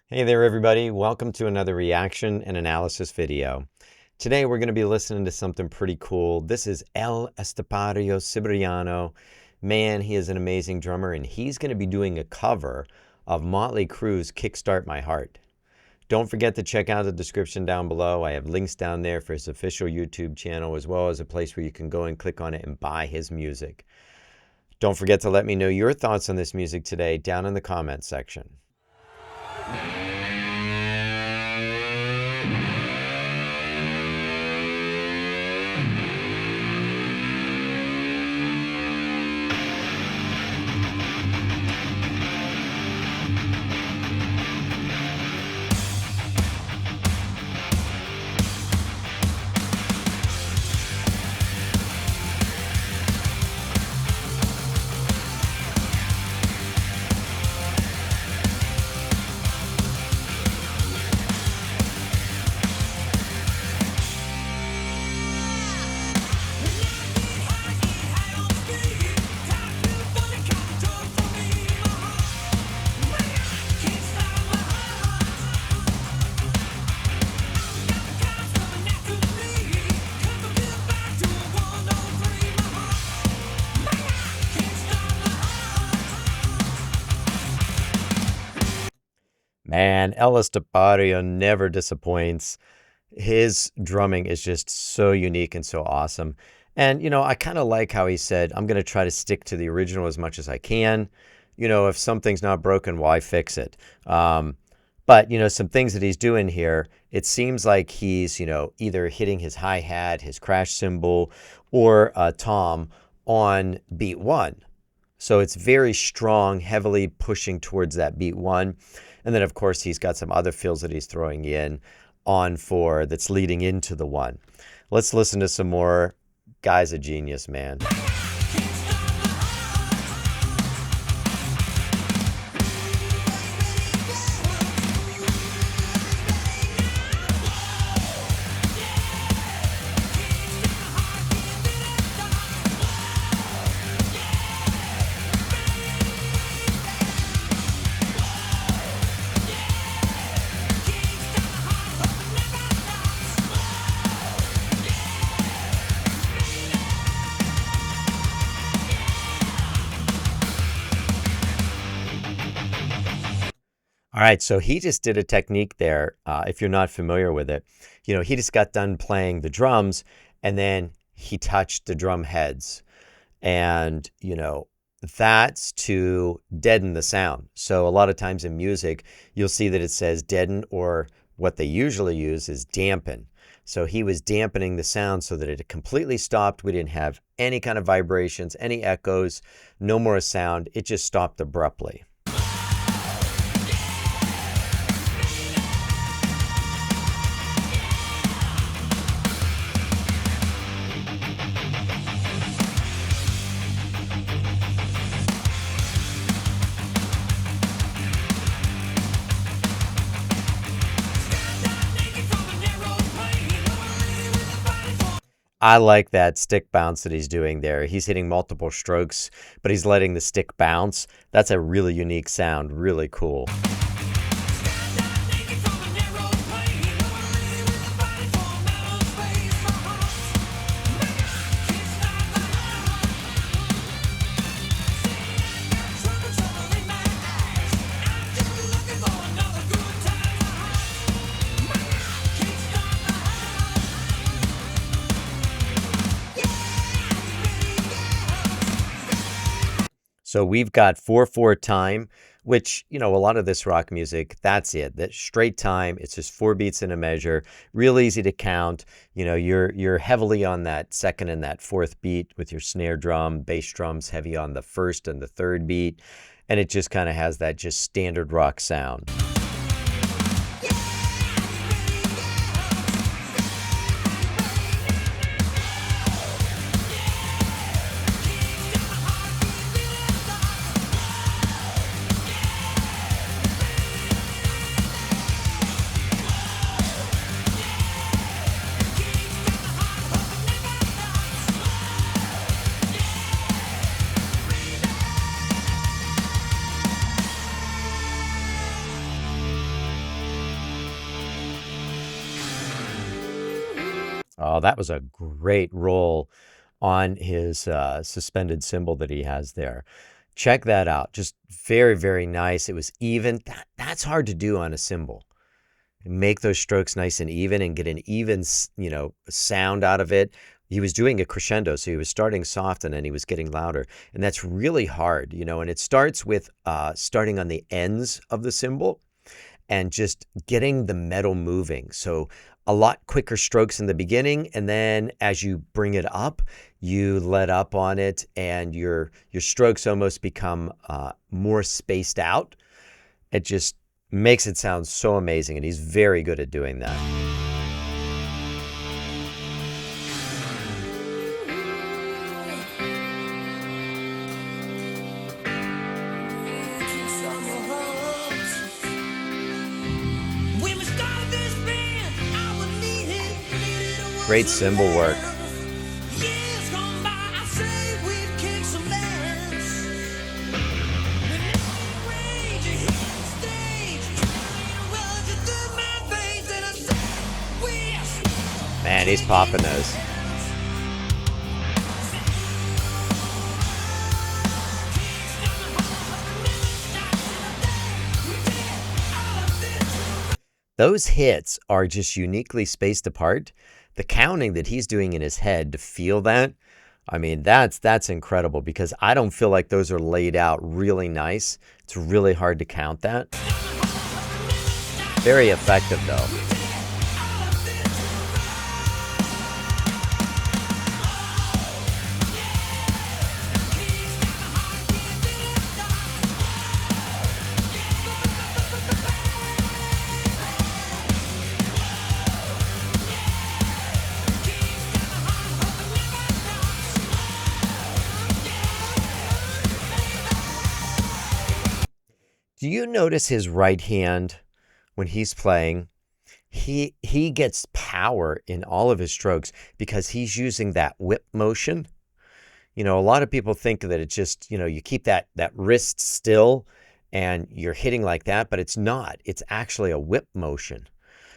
Hey there, everybody. Welcome to another reaction and analysis video. Today, we're going to be listening to something pretty cool. This is Estepario Siberiano. Man, he is an amazing drummer, and he's going to be doing a cover of Motley Crue's Kickstart My Heart. Don't forget to check out the description down below. I have links down there for his official YouTube channel, as well as a place where you can go and click on it and buy his music. Don't forget to let me know your thoughts on this music today down in the comments section. Man, Estepario never disappoints. His drumming is just so unique and so awesome. And, I kind of like how he said, I'm going to try to stick to the original as much as I can. If something's not broken, why fix it? But, some things that he's doing here, it seems like he's, either hitting his hi-hat, his crash cymbal, or a tom on beat one. So it's very strong, heavily pushing towards that beat one. And then, of course, he's got some other fills that he's throwing in on four that's leading into the one. Let's listen to some more. Guy's a genius, man. All right, so he just did a technique there. If you're not familiar with it, he just got done playing the drums and then he touched the drum heads. And, that's to deaden the sound. So a lot of times in music, you'll see that it says deaden, or what they usually use is dampen. So he was dampening the sound so that it completely stopped. We didn't have any kind of vibrations, any echoes, no more sound. It just stopped abruptly. I like that stick bounce that he's doing there. He's hitting multiple strokes, but he's letting the stick bounce. That's a really unique sound, really cool. So we've got 4/4 time, which, a lot of this rock music, that's it. That straight time, it's just 4 beats in a measure, real easy to count. You're heavily on that second and that fourth beat with your snare drum, bass drums heavy on the first and the third beat, and it just kind of has that just standard rock sound. Oh, that was a great roll on his suspended cymbal that he has there. Check that out. Just very, very nice. It was even. That's hard to do on a cymbal. Make those strokes nice and even and get an even, sound out of it. He was doing a crescendo, so he was starting soft and then he was getting louder. And that's really hard, and it starts with starting on the ends of the cymbal and just getting the metal moving. So a lot quicker strokes in the beginning, and then as you bring it up, you let up on it, and your strokes almost become more spaced out. It just makes it sound so amazing, and he's very good at doing that. Great cymbal work. Man, he's popping those. Those hits are just uniquely spaced apart. The counting that he's doing in his head to feel that, I mean, that's incredible, because I don't feel like those are laid out really nice. It's really hard to count that. Very effective, though. Do you notice his right hand when he's playing? He gets power in all of his strokes because he's using that whip motion. A lot of people think that it's just, you keep that wrist still and you're hitting like that, but it's not. It's actually a whip motion.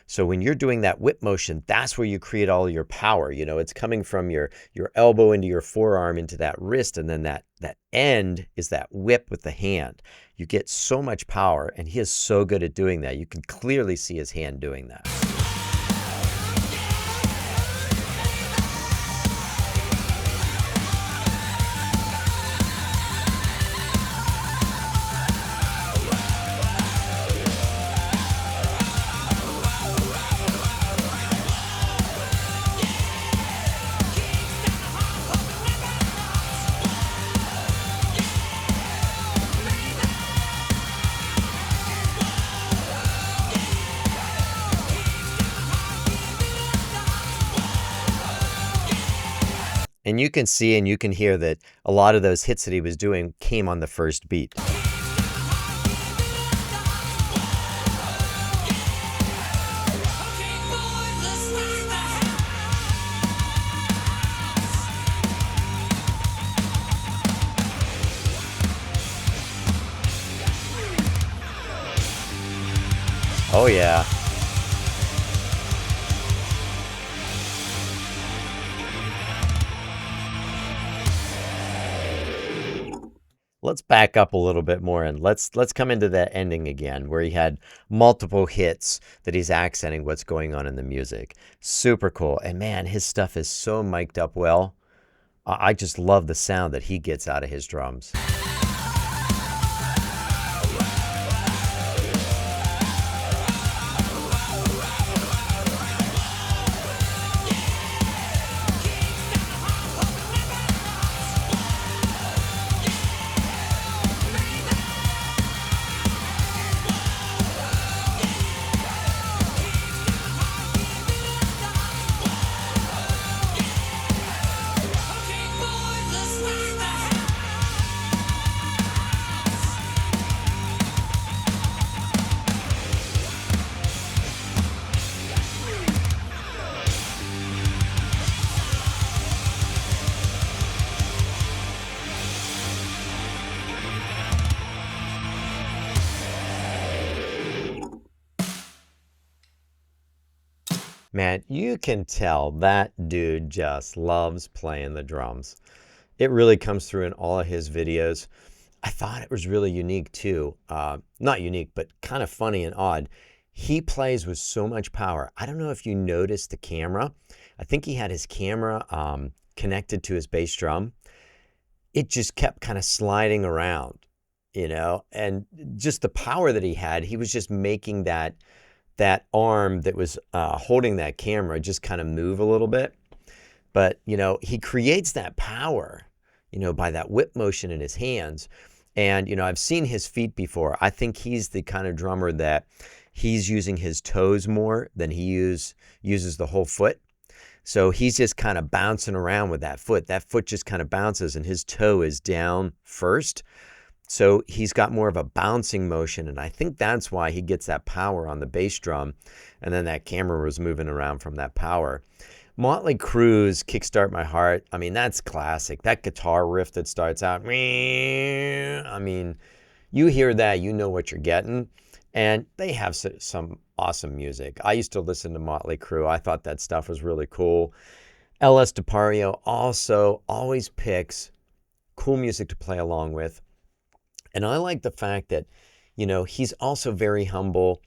So when you're doing that whip motion, that's where you create all your power. It's coming from your elbow into your forearm into that wrist, and then that end is that whip with the hand. You get so much power, and he is so good at doing that. You can clearly see his hand doing that. And you can see and you can hear that a lot of those hits that he was doing came on the first beat. Oh yeah. Let's back up a little bit more and let's come into that ending again where he had multiple hits that he's accenting what's going on in the music. Super cool. And man, his stuff is so mic'd up well. I just love the sound that he gets out of his drums. Man, you can tell that dude just loves playing the drums. It really comes through in all of his videos. I thought it was really unique too. Not unique, but kind of funny and odd. He plays with so much power. I don't know if you noticed the camera. I think he had his camera connected to his bass drum. It just kept kind of sliding around, and just the power that he had, he was just making that arm that was holding that camera just kind of move a little bit. But, he creates that power, by that whip motion in his hands. And, I've seen his feet before. I think he's the kind of drummer that he's using his toes more than he uses the whole foot. So he's just kind of bouncing around with that foot. That foot just kind of bounces and his toe is down first. So he's got more of a bouncing motion, and I think that's why he gets that power on the bass drum, and then that camera was moving around from that power. Motley Crue's Kickstart My Heart, I mean, that's classic. That guitar riff that starts out, I mean, you hear that, you know what you're getting, and they have some awesome music. I used to listen to Motley Crue. I thought that stuff was really cool. Estepario also always picks cool music to play along with. And I like the fact that, he's also very humble.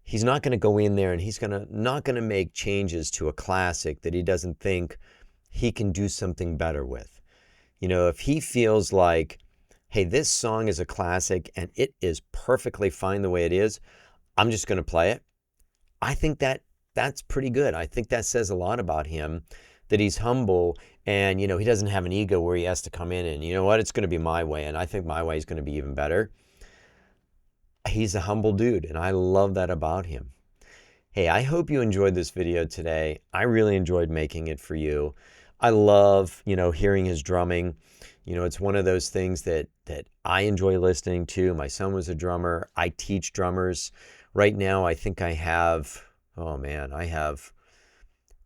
He's not going to go in there and he's not going to make changes to a classic that he doesn't think he can do something better with. If he feels like, hey, this song is a classic and it is perfectly fine the way it is, I'm just going to play it. I think that's pretty good. I think that says a lot about him, that he's humble and, he doesn't have an ego where he has to come in and, you know what, it's going to be my way. And I think my way is going to be even better. He's a humble dude, and I love that about him. Hey, I hope you enjoyed this video today. I really enjoyed making it for you. I love, hearing his drumming. It's one of those things that I enjoy listening to. My son was a drummer. I teach drummers. Right now, I think I have, I have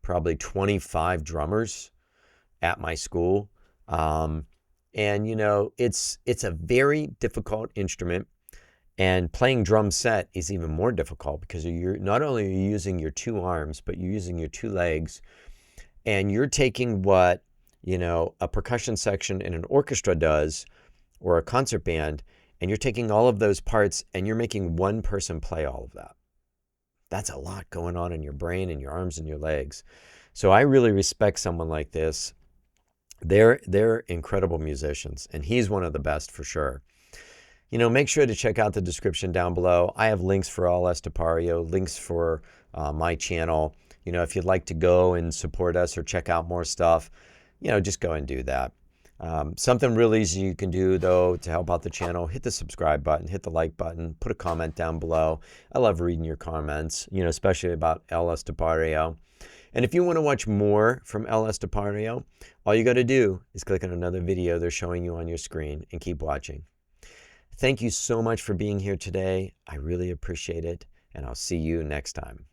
probably 25 drummers at my school. And, it's a very difficult instrument. And playing drum set is even more difficult because you're not only are you using your two arms, but you're using your two legs. And you're taking what, a percussion section in an orchestra does or a concert band, and you're taking all of those parts and you're making one person play all of that. That's a lot going on in your brain and your arms and your legs. So I really respect someone like this. They're incredible musicians, and he's one of the best for sure. Make sure to check out the description down below. I have links for all Estepario, links for my channel. If you'd like to go and support us or check out more stuff, just go and do that. Something really easy you can do, though, to help out the channel, hit the subscribe button, hit the like button, put a comment down below. I love reading your comments, especially about El Estepario. And if you want to watch more from El Estepario, all you got to do is click on another video they're showing you on your screen and keep watching. Thank you so much for being here today. I really appreciate it, and I'll see you next time.